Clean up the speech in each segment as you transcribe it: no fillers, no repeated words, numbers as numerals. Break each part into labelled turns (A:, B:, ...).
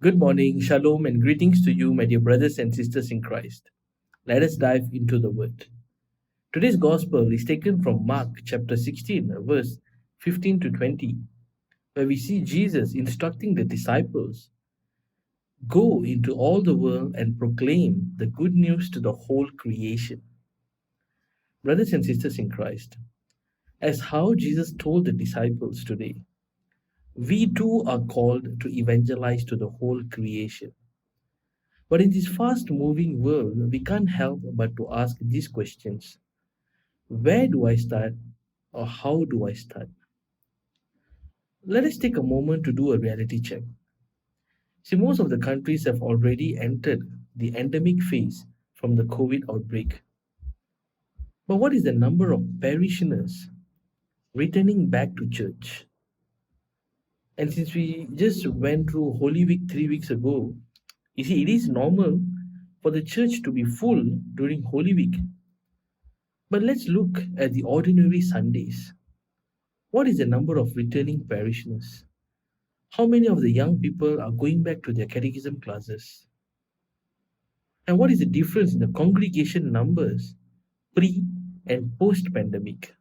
A: Good morning, shalom, and greetings to you, my dear brothers and sisters in Christ. Let us dive into the word. Today's gospel is taken from Mark chapter 16, verse 15 to 20, where we see Jesus instructing the disciples go into all the world and proclaim the good news to the whole creation. Brothers and sisters in Christ, as how Jesus told the disciples today, we too are called to evangelize to the whole creation. But in this fast moving world, we can't help but to ask these questions. Where do I start, or how do I start? Let us take a moment to do a reality check. See, most of the countries have already entered the endemic phase from the COVID outbreak. But what is the number of parishioners returning back to church? And since we just went through Holy Week 3 weeks ago, you see, it is normal for the church to be full during Holy Week. But let's look at the ordinary Sundays. What is the number of returning parishioners? How many of the young people are going back to their catechism classes? And what is the difference in the congregation numbers pre and post pandemic?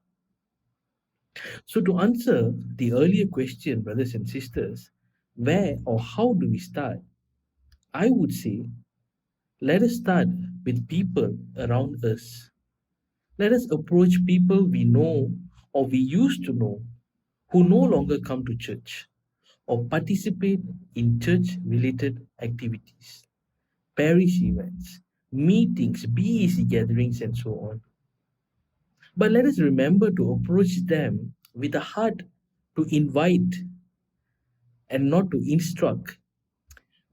A: So, to answer the earlier question, brothers and sisters, where or how do we start? I would say, let us start with people around us. Let us approach people we know or we used to know who no longer come to church or participate in church related activities, parish events, meetings, BEC gatherings, and so on. But let us remember to approach them with a heart to invite and not to instruct,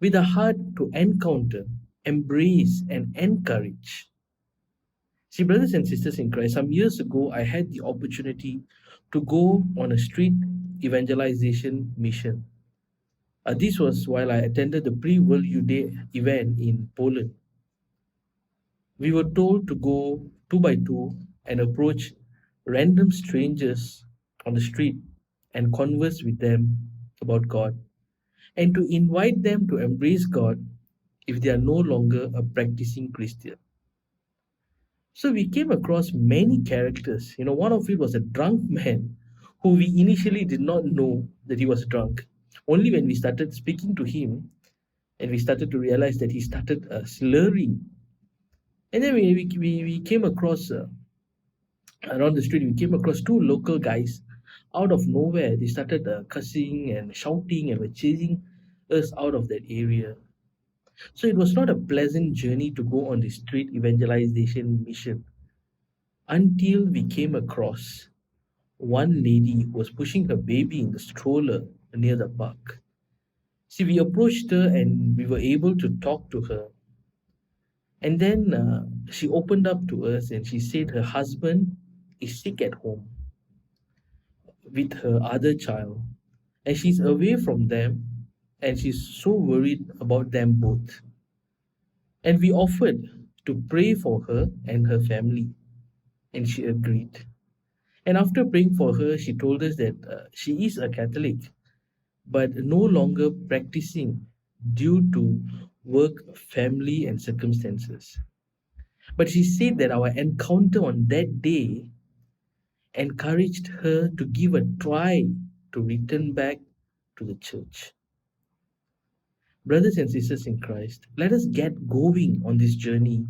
A: with a heart to encounter, embrace, and encourage. See, brothers and sisters in Christ, some years ago I had the opportunity to go on a street evangelization mission. This was while I attended the pre-World Youth Day event in Poland. We were told to go two by two and approach random strangers on the street and converse with them about God and to invite them to embrace God if they are no longer a practicing Christian. So we came across many characters. One of it was a drunk man who we initially did not know that he was drunk. Only when we started speaking to him and we started to realize that he started slurring. And then we came across, around the street, we came across two local guys. Out of nowhere, they started cussing and shouting and were chasing us out of that area. So it was not a pleasant journey to go on the street evangelization mission until we came across one lady who was pushing her baby in the stroller near the park. See, we approached her and we were able to talk to her. And then she opened up to us and she said her husband is sick at home with her other child. And she's away from them and she's so worried about them both. And we offered to pray for her and her family. And she agreed. And after praying for her, she told us that she is a Catholic, but no longer practicing due to work, family, and circumstances. But she said that our encounter on that day encouraged her to give a try to return back to the church. Brothers and sisters in Christ, let us get going on this journey,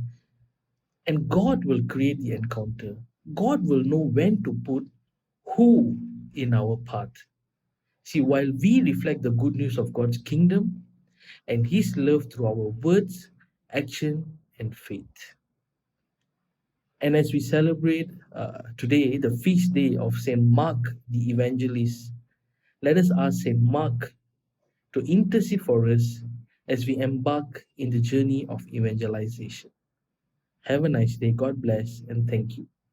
A: and God will create the encounter. God will know when to put who in our path. See, while we reflect the good news of God's kingdom and His love through our words, action, and faith. And as we celebrate today the feast day of Saint Mark the Evangelist, let us ask Saint Mark to intercede for us as we embark in the journey of evangelization. Have a nice day. God bless and thank you.